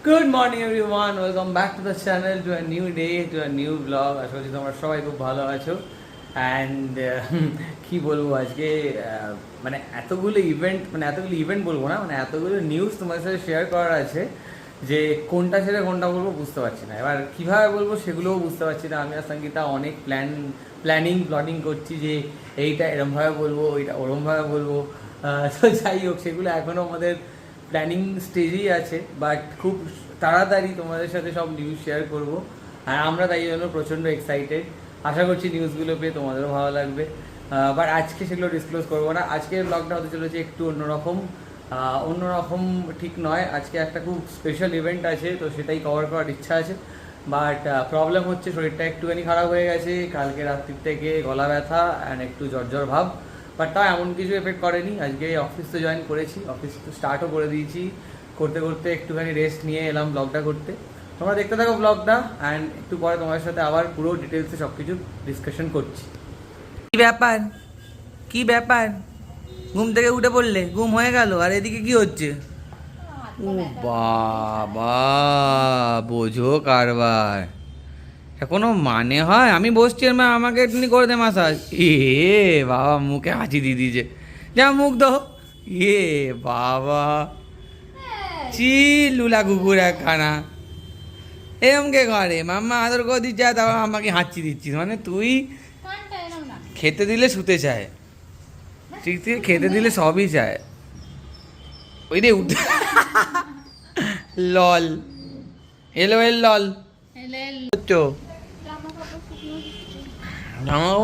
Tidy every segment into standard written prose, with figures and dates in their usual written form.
Good morning everyone, welcome back to the channel, to a new day, to a new vlog. আশা করছি তোমরা সবাই খুব ভালো আছো অ্যান্ড কি বলবো আজকে মানে এতগুলো ইভেন্ট বলবো না, মানে এতগুলো নিউজ তোমাদের সাথে শেয়ার করার আছে যে কোনটা ছেড়ে কোনটা বলবো বুঝতে পারছি না। এবার কীভাবে বলবো সেগুলোও বুঝতে পারছি না। আমি আর সঙ্গীতা অনেক প্ল্যানিং করছি যে এইটা এরমভাবে বলবো, ওইটা ওরমভাবে বলবো। তো যাই হোক, সেগুলো এখনও আমাদের প্ল্যানিং স্টেজেই আছে, বাট খুব তাড়াতাড়ি তোমাদের সাথে সব নিউজ শেয়ার করব। আর আমরা তাই জন্য প্রচণ্ড এক্সাইটেড। আশা করছি নিউজগুলো পেয়ে তোমাদেরও ভালো লাগবে, বাট আজকে সেগুলো ডিসক্লোজ করবো না। আজকের ব্লগটা হতে চলেছে একটু অন্যরকম ঠিক নয়। আজকে একটা খুব স্পেশাল ইভেন্ট আছে, তো সেটাই কভার করার ইচ্ছা আছে। বাট প্রবলেম হচ্ছে, শরীরটা একটুখানি খারাপ হয়ে গেছে কালকে রাত্রির থেকে, গলা ব্যথা অ্যান্ড একটু জ্বর ভাব। বাট তাও এমন কিছু এফেক্ট করেনি। আজকে অফিস তো জয়েন করেছি, অফিস তো স্টার্টও করে দিয়েছি। করতে করতে একটুখানি রেস্ট নিয়ে এলাম ব্লগটা করতে। তোমরা দেখতে থাকো ব্লগটা, অ্যান্ড একটু পরে তোমার সাথে আবার পুরো ডিটেলসে সব কিছু ডিসকাশন করছি। কি ব্যাপার ঘুম থেকে উঠে পড়লে, ঘুম হয়ে গেল, আর এদিকে কি হচ্ছে? ও বাবা, বোঝো কারবার, কোনো মানে হয়? আমি বসছি আর আমাকে এমনি করে দে মাসাজ। বাবা, মুখে হাঁচি দিয়ে দিয়েছে। যা মুখ দো। বাবা, চি লুলা কুকুর একখানা। এরম কে করে? মাম্মা আদর করে দিচ্ছে, তারপর আমাকে হাঁচি দিচ্ছিস? মানে তুই খেতে দিলে শুতে চায়, ঠিক ঠিক খেতে দিলে সবই চায়। ওই রে উঠে লল, এলো লল জামা কাপড়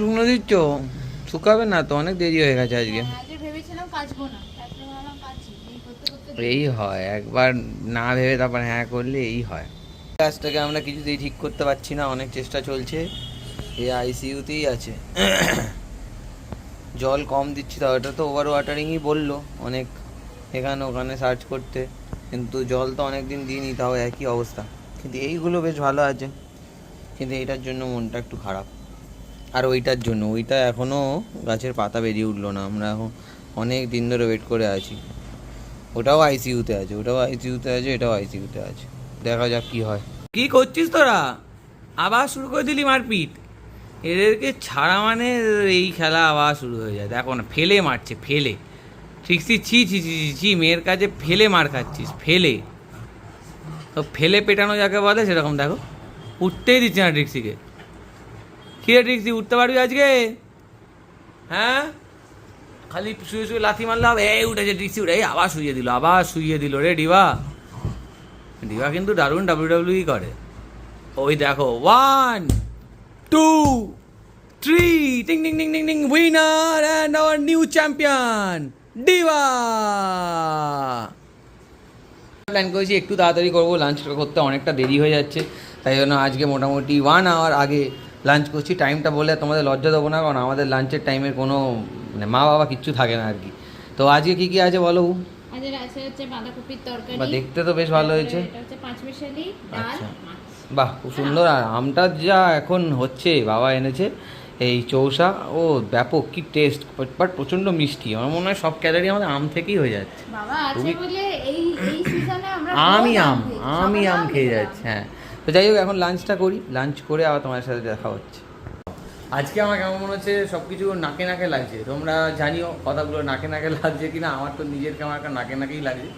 শুকনো দিচ্ছ? শুকাবে না তো, অনেক দেরি হয়ে গেছে আজকে। এই হয়, একবার না ভেবে তারপর হ্যাঁ করলে এই হয়। কাজটাকে আমরা কিছুতেই ঠিক করতে পারছি না, অনেক চেষ্টা চলছে। এ আইসিইউতেই আছে। জল কম দিচ্ছি, তাও এটা তো ওভার ওয়াটারিংই বললো অনেক, এখানে ওখানে সার্চ করতে, কিন্তু জল তো অনেক দিন দিইনি, তাও একই অবস্থা। কিন্তু এইগুলো বেশ ভালো আছে, কিন্তু এইটার জন্য মনটা একটু খারাপ। আর ওইটা এখনও গাছের পাতা বেরিয়ে উঠলো না। আমরা এখন অনেক দিন ধরে ওয়েট করে আছি। ওটাও আইসিইউতে আছে, এটাও আইসিইউতে আছে। দেখা যাক কি হয়। কি করছিস তোরা? আবার শুরু করে দিলি মারপিট? এদেরকে ছাড়া মানে এই খেলা আবার শুরু হয়ে যায়। দেখো না, ফেলে মারছে, ফেলে। ট্রিক্সি, ছি ছি ছি ছি, মেয়ের কাছে ফেলে মার খাচ্ছিস, ফেলে। তো ফেলে পেটানো যাকে বলে সেরকম। দেখো, উঠতেই দিচ্ছে না ট্রিক্সিকে। কি রে ট্রিক্সি, উঠতে পারবি আজকে? হ্যাঁ, খালি শুয়ে লাথি মারলে হবে? এই উঠেছে ট্রিক্সি, উঠে আবার শুইয়ে দিল রে ডিবা। কিন্তু দারুণ ডাব্লিউডাব্লিউই করে। ওই দেখো, 1 2 3, টিং টিং টিং টিং টিং, winner and our new champion Diva. Plan করেছি একটু তাড়াতাড়ি করবো, লাঞ্চটা করতে অনেকটা দেরি হয়ে যাচ্ছে, তাই জন্য আজকে মোটামুটি 1 আওয়ার আগে লাঞ্চ করছি। টাইমটা বলে তোমাদের লজ্জা দেবো না, কারণ আমাদের লাঞ্চের টাইমের কোনো মানে মা বাবা কিচ্ছু থাকে না আর কি। তো আজকে কি কি আছে বলো? আজকে আছে হচ্ছে বাঁধাকপির তরকারি, বা দেখতে তো বেশ ভালো হয়েছে। এটা হচ্ছে পাঁচমিশালি ডাল, মাছ। বাহ, খুব সুন্দর। আর আমটা যা এখন হচ্ছে, বাবা এনেছে এই চৌসা, ও ব্যাপক কি টেস্ট, বাট প্রচণ্ড মিষ্টি। আমার মনে হয় সব ক্যালোরি আমাদের আম থেকেই হয়ে যাচ্ছে। বাবা আছে বলে এই সিজনে আমরা আমি আম খেয়ে যাচ্ছি। হ্যাঁ, তো যাই হোক, এখন লাঞ্চটা করি, লাঞ্চ করে আবার তোমার সাথে দেখা হচ্ছে। আজকে আমার কেমন মনে হচ্ছে, সব কিছু নাকে নাকে লাগছে। তোমরা জানিও কথাগুলো নাকে নাকে লাগছে কিনা। আমার তো নিজের কেমন একটা নাকে নাকেই লাগছে।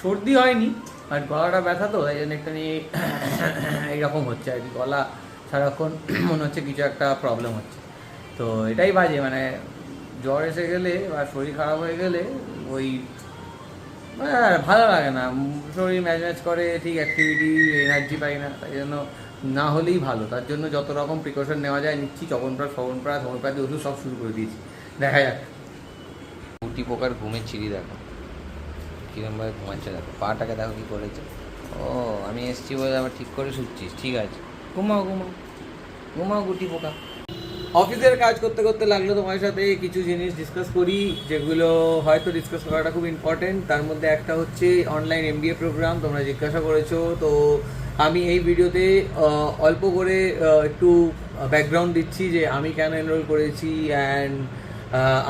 সর্দি হয়নি, বাট গলাটা ব্যথা, তো তাই জন্য একটা নিয়ে এইরকম হচ্ছে আর কি। গলা সারাক্ষণ মনে হচ্ছে কিছু একটা প্রবলেম হচ্ছে। তো এটাই বাজে, মানে জ্বর এসে গেলে বা শরীর খারাপ হয়ে গেলে ওই ভালো লাগে না, শরীর ম্যাচ করে, ঠিক অ্যাক্টিভিটি এনার্জি পাই না। তাই জন্য না হলেই ভালো। তার জন্য যত রকম প্রিকশন নেওয়া যায় নিচ্ছি। চবনপ্রাশ হোমিওপ্যাথি ওষুধ সব শুরু করে দিয়েছি। দেখা যাক। গুটি পোকার ঘুমের ছিঁড়ি দেখো কিরমভাবে ঘুমাচ্ছে, দেখো পাটাকে দেখো কী করেছে। ও, আমি এসছি বলে আবার ঠিক করে শুচ্ছিস? ঠিক আছে, ঘুমাও গুটি পোকা। অফিসের কাজ করতে করতে লাগলো তোমার সাথে কিছু জিনিস ডিসকাস করি, যেগুলো হয়তো ডিসকাস করাটা খুব ইম্পর্টেন্ট। তার মধ্যে একটা হচ্ছে অনলাইন MBA প্রোগ্রাম। তোমরা জিজ্ঞাসা করেছো, তো আমি এই ভিডিওতে অল্প করে একটু ব্যাকগ্রাউন্ড দিচ্ছি যে আমি কেন এনরোল করেছি অ্যান্ড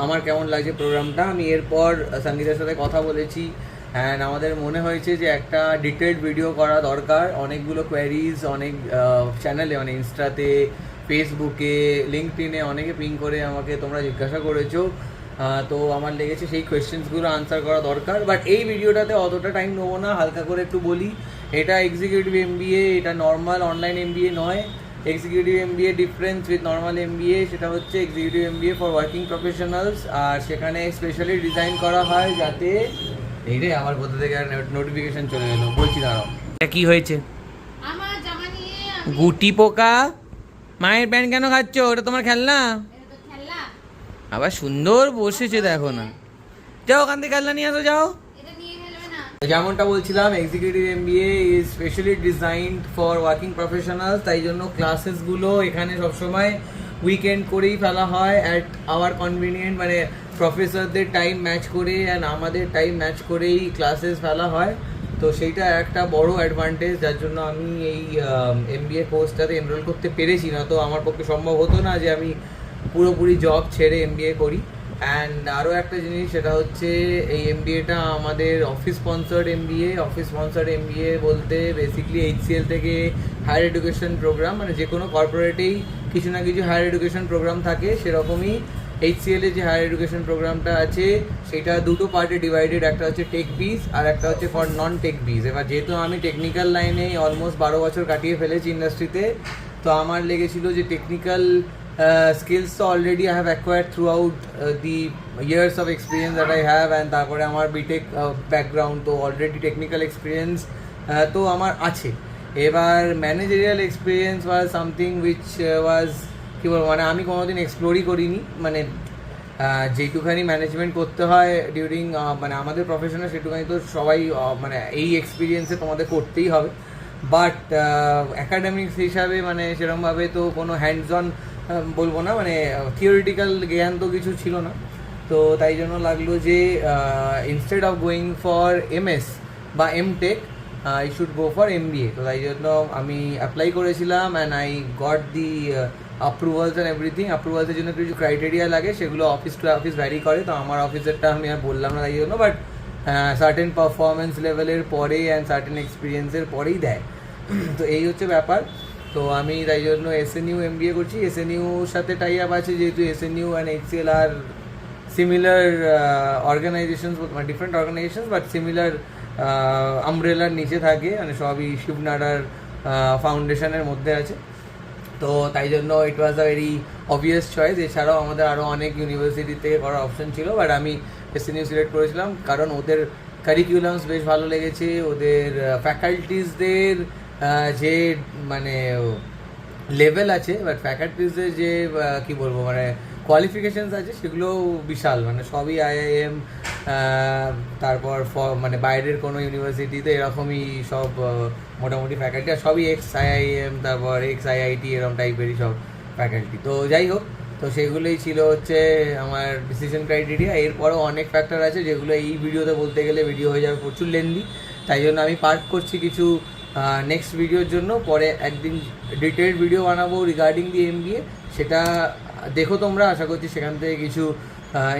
আমার কেমন লাগছে প্রোগ্রামটা। আমি এরপর সঙ্গীতের সাথে কথা বলেছি, অ্যান্ড আমাদের মনে হয়েছে যে একটা ডিটেলড ভিডিও করা দরকার। অনেকগুলো কোয়ারিজ অনেক চ্যানেলে, মানে ইনস্টাতে, ফেসবুকে, লিঙ্কডইনে অনেকে পিং করে আমাকে তোমরা জিজ্ঞাসা করেছো। তো আমার লেগেছে সেই কোয়েশ্চেন্সগুলো আনসার করা দরকার। বাট এই ভিডিওটাতে অতটা টাইম নেবো না, হালকা করে একটু বলি। এটা এক্সিকিউটিভ এমবিএ, এটা নর্মাল অনলাইন এমবিএ নয়। Executive MBA difference with normal MBA, সেটা হচ্ছে executive MBA for working professionals. আর সেখানে স্পেশালি ডিজাইন করা হয় যাতে এই রে আমার কোথা থেকে নোটিফিকেশন চলে গেলো, বলছি দাঁড়াও। এটা কি হয়েছে? আমার জামা নিয়ে গুটি পোকা, মায়ের প্যান্ট কেন খাচ্ছ? ওটা তোমার খেলনা? এটা তো খেলনা, আবার সুন্দর বসেছে দেখো না। যাও ওখান থেকে খেলনা নিয়ে আসো, যাও। এটা নিয়ে খেলবে না। যেমনটা বলছিলাম, executive MBA is specially designed for working professionals. তাই জন্য ক্লাসেসগুলো এখানে সবসময় উইকেন্ড করেই ফেলা হয় অ্যাট আওয়ার কনভিনিয়েন্ট, মানে প্রফেসরদের টাইম ম্যাচ করে অ্যান্ড আমাদের টাইম ম্যাচ করেই ক্লাসেস ফেলা হয়। তো সেইটা একটা বড় অ্যাডভান্টেজ, যার জন্য আমি এই এমবিএ কোর্সটাতে এনরোল করতে পেরেছি। না তো আমার পক্ষে সম্ভব হতো না যে আমি পুরোপুরি জব ছেড়ে এমবিএ করি। অ্যান্ড আরও একটা জিনিস, সেটা হচ্ছে এই এমবিএটা আমাদের office sponsored MBA. Office sponsored MBA বলতে বেসিক্যালি এইচসিএল থেকে হায়ার এডুকেশন প্রোগ্রাম, মানে যে কোনো কর্পোরেটেই কিছু না কিছু হায়ার এডুকেশন প্রোগ্রাম থাকে, সেরকমই এইচসিএল এর যে হায়ার এডুকেশন প্রোগ্রামটা আছে সেটা দুটো পার্টে ডিভাইডেড। একটা হচ্ছে টেক বিজ আর একটা হচ্ছে ফর নন টেক বিজ। এবার যেহেতু আমি টেকনিক্যাল লাইনে অলমোস্ট 12 বছর কাটিয়ে ফেলেছি ইন্ডাস্ট্রিতে, তো আমার লেগেছিল যে technical skills so already I have acquired throughout the years of experience that I have, and তারপরে আমার বিটেক ব্যাকগ্রাউন্ড, তো অলরেডি টেকনিক্যাল এক্সপিরিয়েন্স তো আমার আছে। এবার managerial experience was something which was কী বলবো, মানে আমি কোনোদিন এক্সপ্লোরই করিনি। মানে যেটুখানি ম্যানেজমেন্ট করতে হয় ডিউরিং মানে আমাদের প্রফেশনে, সেটুখানি তো সবাই মানে এই এক্সপিরিয়েন্সে তোমাদের করতেই হবে। বাট অ্যাকাডেমিক্স হিসাবে মানে সেরকমভাবে তো কোনো হ্যান্ডস অন বলবো না, মানে থিওরিটিক্যাল জ্ঞান তো কিছু ছিল না। তো তাই জন্য লাগলো যে instead of going for MS বা MTech I should go for MBA. তো তাই জন্য আমি অ্যাপ্লাই করেছিলাম and I got the approvals and everything. অ্যাপ্রুভালসের জন্য কিছু ক্রাইটেরিয়া লাগে, সেগুলো অফিস টু অফিস ভ্যারি করে। তো আমার অফিসেরটা আমি আর বললাম না তাই জন্য, বাট সার্টেন পারফরমেন্স লেভেলের পরে অ্যান্ড সার্টেন এক্সপিরিয়েন্সের পরেই দেয়। তো এই হচ্ছে ব্যাপার। তো আমি তাই জন্য এসএনইউ এমবিএ করছি। এসএনইউর সাথে টাই আপ আছে, যেহেতু এসএনইউ অ্যান্ড এইচসিএল আর সিমিলার অর্গানাইজেশনস, মানে ডিফারেন্ট অর্গানাইজেশনস বাট সিমিলার আমব্রেলার নিচে থাকে, মানে সবই শিবনাডার ফাউন্ডেশনের মধ্যে আছে। তো তাই জন্য ইট ওয়াজ আ ভেরি অবভিয়াস চয়েস। এছাড়াও আমাদের আরও অনেক ইউনিভার্সিটি থেকে করার অপশন ছিল, বাট আমি এসএনইউ সিলেক্ট করেছিলাম কারণ ওদের কারিকুলামস বেশ ভালো লেগেছে। ওদের ফ্যাকাল্টিসদের যে মানে লেভেল আছে, বাট ফ্যাকাল্টিসদের যে কী বলবো মানে কোয়ালিফিকেশানস আছে সেগুলো বিশাল, মানে সবই আইআইএম, তারপর মানে বাইরের কোনো ইউনিভার্সিটিতে এরকমই সব মোটামুটি ফ্যাকাল্টি, আর সবই এক্স আইআইএম, তারপর এক্স আইআইটি এরকম টাইপেরই সব ফ্যাকাল্টি। তো যাই হোক, তো সেগুলোই ছিল হচ্ছে আমার ডিসিশন ক্রাইটেরিয়া। এরপরেও অনেক ফ্যাক্টর আছে যেগুলো এই ভিডিওতে বলতে গেলে ভিডিও হয়ে যাবে প্রচুর লেন্দি, তাই জন্য আমি পার্ট করছি কিছু নেক্সট ভিডিওর জন্য। পরে একদিন ডিটেলড ভিডিও বানাবো রিগার্ডিং দি এমবিএ, সেটা দেখো তোমরা। আশা করছি সেখান থেকে কিছু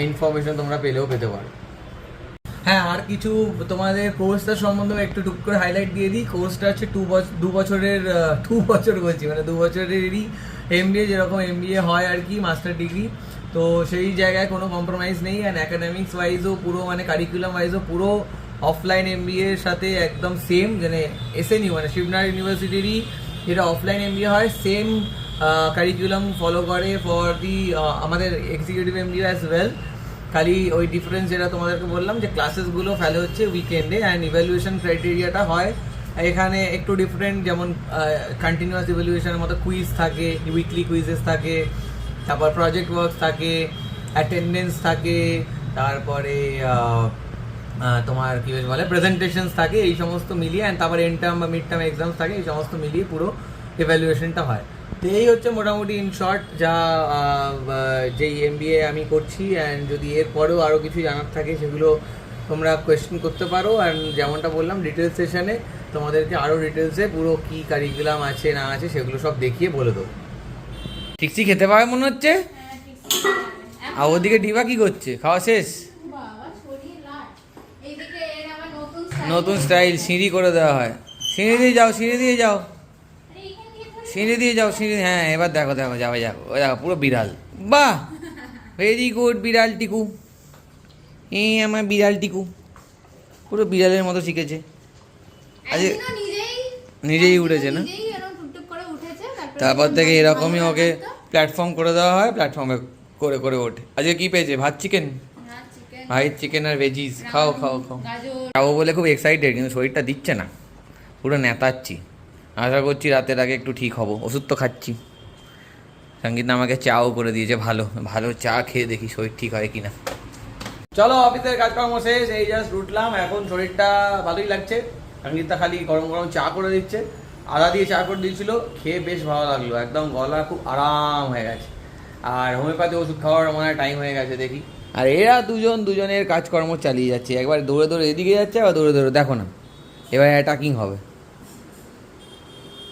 ইনফরমেশন তোমরা পেলেও পেতে পারো। হ্যাঁ, আর কিছু তোমাদের কোর্সটার সম্বন্ধে একটু টুক করে হাইলাইট দিয়ে দিই। কোর্সটা হচ্ছে 2 বছরের 2 বছর বলছি, মানে 2 বছরেরই এমবিএ, যেরকম এমবিএ হয় আর কি, মাস্টার ডিগ্রি। তো সেই জায়গায় কোনো কম্প্রোমাইজ নেই। অ্যান্ড অ্যাকাডেমিক্স ওয়াইজও পুরো, মানে কারিকুলাম ওয়াইজও পুরো অফলাইন এমবিএ এর সাথে একদম সেম, মানে এসএনইউ মানে শিবনাথ ইউনিভার্সিটিরই যেটা অফলাইন এমবিএ হয়, সেম কারিকুলাম ফলো করে ফর দি আমাদের এক্সিকিউটিভ এমবিএ অ্যাজ ওয়েল। খালি ওই ডিফারেন্স যেটা তোমাদেরকে বললাম যে ক্লাসেসগুলো ফেলে হচ্ছে উইকেন্ডে, অ্যান্ড ইভ্যালুয়েশন ক্রাইটেরিয়াটা হয় এখানে একটু ডিফারেন্ট। যেমন কন্টিনিউয়াস ইভ্যালুয়েশনের মতো কুইজ থাকে, উইকলি কুইজেস থাকে, তারপর প্রজেক্ট ওয়ার্ক থাকে, অ্যাটেন্ডেন্স থাকে, তারপরে তোমার কী বেশ বলে প্রেজেন্টেশনস থাকে, এই সমস্ত মিলিয়ে, অ্যান্ড তারপরে এন্ড টার্ম বা মিড টার্ম এক্সামস থাকে, এই সমস্ত মিলিয়ে পুরো ইভ্যালুয়েশনটা হয়। তো এই হচ্ছে মোটামুটি ইন শর্ট যা যেই এমবিএ আমি করছি। অ্যান্ড যদি এরপরেও আরও কিছু জানার থাকে সেগুলো তোমরা কোয়েশ্চেন করতে পারো। অ্যান্ড যেমনটা বললাম ডিটেলস সেশনে তোমাদেরকে আরও ডিটেলসে পুরো কী কারিকুলাম আছে না আছে সেগুলো সব দেখিয়ে বলে দেবো। ঠিকছি খেতে পাবে মনে হচ্ছে। আর ওদিকে ডিবা কি করছে? খাওয়া শেষ? বাবা শরীর লাট। এইদিকে এর আবার নতুন স্টাইল সিঁড়ি করে দেওয়া হয়। সিঁড়ি দিয়ে যাও, সিঁড়ি দিয়ে যাও, আরে এইখান দিয়ে ধরে সিঁড়ি দিয়ে যাও, সিঁড়ি, হ্যাঁ এবার দেখো দেখো, যাবে যাও, ওই দেখো পুরো বিড়াল। বাহ, ভেরি গুড বিড়াল টিকু, এই আমার বিড়াল টিকু পুরো বিড়ালের মতো শিখেছে। আজকে একদিনও নিজেই উঠেছে না? নিজেই এরকম টুকটুক করে উঠেছে, তারপর থেকে ভালো এরকমই ওকে লাগতো। প্ল্যাটফর্ম করে দেওয়া হয়, প্ল্যাটফর্মে করে করে ওঠে। আজকে কি পেয়েছে? ভাত চিকেন, না, chicken, ভাইট চিকেন আর ভেজিস। খাও খাও খাও। গাজর। খাবো বলে খুব এক্সাইটেড, কিন্তু শরীরটা দিচ্ছে না, পুরো নেতাচ্ছি। আশা করছি রাতের আগে একটু ঠিক হব, ওষুধ তো খাচ্ছি। সঙ্গীত আমাকে চাও করে দিয়েছে, ভালো ভালো চা খেয়ে দেখি শরীর ঠিক হয় কিনা। চলো অফিসের কাজকর্ম শেষ, এই জাস্ট উঠলাম, এখন শরীরটা ভালোই লাগছে। সঙ্গীতটা খালি গরম গরম চা করে দিচ্ছে, আদা দিয়ে চা করে দিয়েছিল, খেয়ে বেশ ভালো লাগলো, একদম গলা খুব আরাম হয়ে গেছে। আর হোমিওপ্যাথি ওষুধ খাওয়ার মনে হয় টাইম হয়ে গেছে দেখি। আর এরা দুজনের কাজকর্ম চালিয়ে যাচ্ছে, একবার দৌড়ে দৌড়ে এদিকে যাচ্ছে, আবার দৌড়ে দৌড়ে, দেখো না এবার অ্যাটাকিং হবে,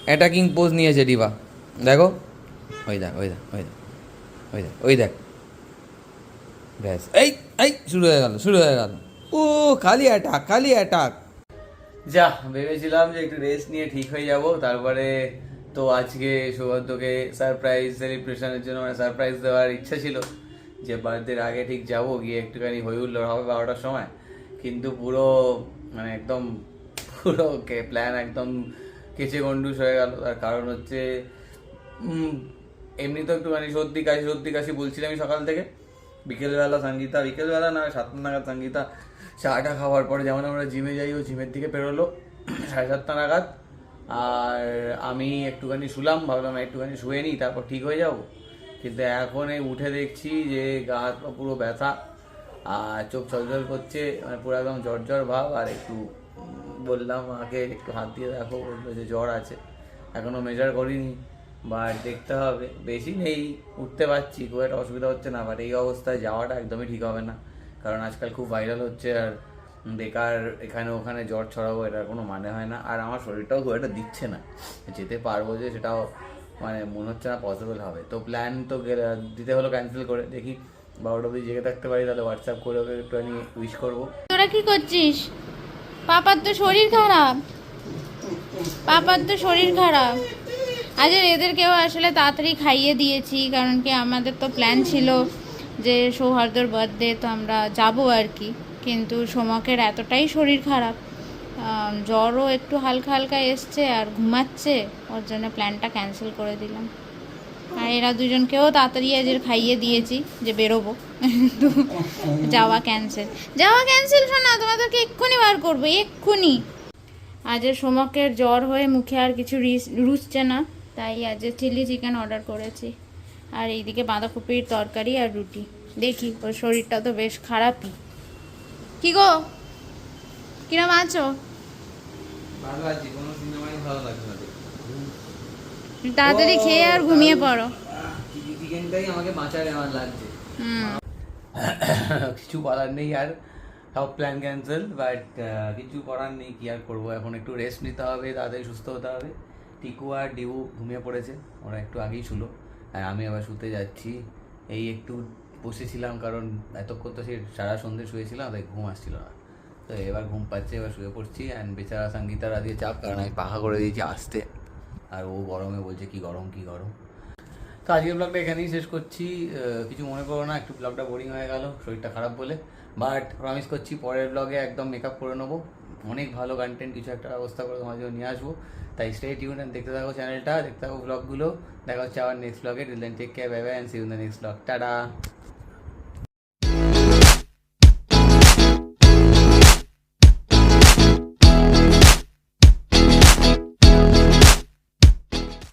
অ্যাটাকিং পোজ নিয়েছে ডিবা, দেখো, ওই দেখ ওই দেখ ওই দেখ ওই দেখ ওই দেখ, ব্যাস, এই এই শুরু হয়ে গেল, শুরু হয়ে গেল। ও খালি অ্যাটাক, খালি অ্যাটাক। যা ভেবেছিলাম যে একটু রেস্ট নিয়ে ঠিক হয়ে যাব, তারপরে তো আজকে সৌভাগ্যকে সারপ্রাইজ সেলিব্রেশনের জন্য মানে সারপ্রাইজ দেওয়ার ইচ্ছা ছিল, যে বার্থডের আগে ঠিক যাব, গিয়ে একটুখানি হই হুল্লোড় হবে 12টার সময়, কিন্তু পুরো মানে একদম পুরো প্ল্যান একদম কেচে গন্ডুস হয়ে গেল। তার কারণ হচ্ছে এমনি তো একটুখানি সর্দি কাশি বলছিলামই সকাল থেকে। বিকেলবেলা না 7টা নাগাদ সঙ্গীতা চাটা খাওয়ার পরে, যেমন আমরা জিমে যাই, ও জিমের দিকে পেরোলো 7:30 নাগাদ। আর আমি একটুখানি শুলাম, ভাবলাম একটুখানি শুয়ে নিই তারপর ঠিক হয়ে যাব, কিন্তু এখন এই উঠে দেখছি যে গা হাত পা পুরো ব্যথা, আর চোখ ছলছল করছে, মানে পুরো একদম জ্বর ভাব। আর একটু বললাম মাকে একটু হাত দিয়ে দেখো, বললো যে জ্বর আছে, এখনও মেজার করিনি, বাট দেখতে হবে, বেশি নেই, উঠতে পারছি, খুব একটা অসুবিধা হচ্ছে না। বাট এই অবস্থায় যাওয়াটা একদমই ঠিক হবে না, কারণ আজকাল খুব ভাইরাল হচ্ছে, আর বেকার এখানে ওখানে জ্বর ছড়াবো, এটার কোনো মানে হয় না। আর আমার শরীরটাও খুব একটা দিচ্ছে না, যেতে পারবো যে সেটাও মানে মনে হচ্ছে না পসিবল হবে। তো প্ল্যান তো দিতে হলো ক্যান্সেল করে, দেখি 12টা অবধি জেগে থাকতে পারি, তাহলে হোয়াটসঅ্যাপ করে ওকে একটুখানি উইশ করবো। তোরা কি করছিস? পাপার তো শরীর খারাপ, পাপার তো শরীর খারাপ। আজ এদেরকেও আসলে তাড়াতাড়ি খাইয়ে দিয়েছি, কারণ কি আমাদের তো প্ল্যান ছিল যে সৌহার্দ্যর বার্থডে, তো আমরা যাবো আর কি, কিন্তু সোমকের এতটাই শরীর খারাপ, জ্বরও একটু হালকা হালকা এসছে আর ঘুমাচ্ছে, ওর জন্য প্ল্যানটা ক্যান্সেল করে দিলাম। আর এরা দুজনকেও তাড়াতাড়ি আজ খাইয়ে দিয়েছি যে বেরোবো, তো যাওয়া ক্যান্সেল শোনা, তোমাদেরকে এক্ষুনি বার করবো, এক্ষুনি। আজ সোমকের জ্বর হয়ে মুখে আর কিছু রুচছে না, তাই আজ চিলি চিকেন অর্ডার করেছি, আর এইদিকে বাঁধাকপির তরকারি আর রুটি। দেখি, ওর শরীরটা তো বেশ খারাপই। কি গো, কিরম আছো? ভালো আছি, কোনো সিনেমাই ভালো লাগছে না, তাড়াতাড়ি খেয়ে আর ঘুমিয়ে পড়ো। চিকেনটাই আমাকে বাঁচার আমার লাগছে। হুম, কিছু বলার নেই, আর সব প্ল্যান ক্যান্সেল, বাট কিছু করার নেই, কি আর করবো, এখন একটু রেস্ট নিতে হবে, তাড়াতাড়ি সুস্থ হতে হবে। টিকু আর ডিউ ঘুমিয়ে পড়েছে, ওরা একটু আগেই শুলো, আর আমি আবার শুতে যাচ্ছি। এই একটু বসেছিলাম, কারণ এতক্ষণ তো সে সারা সন্ধ্যে শুয়েছিলাম, তাই ঘুম আসছিল না, তো এবার ঘুম পাচ্ছে, এবার শুয়ে পড়ছি। অ্যান্ড বেচারা সঙ্গীতার দিয়ে চাপ, কারণ আমি পাখা করে দিয়েছি আসতে, আর ও গরমে বলছে কি গরম কি গরম। তো আজকের ব্লগটা এখানেই শেষ করছি, কিছু মনে করো না, একটু ব্লগটা বোরিং হয়ে গেল শরীরটা খারাপ বলে, বাট প্রমিস করছি পরের ব্লগে একদম মেকআপ করে নেবো, অনেক ভালো কন্টেন্ট কিছু একটা ব্যবস্থা করে তোমার জন্য নিয়ে আসবো। তাই স্টে টিউন অ্যান্ড দেখতে থাকো চ্যানেলটা, দেখতে থাকো ব্লগগুলো। দেখা হচ্ছে আবার next blog. Till then take care, bye bye, and see you in the next blog. Tata.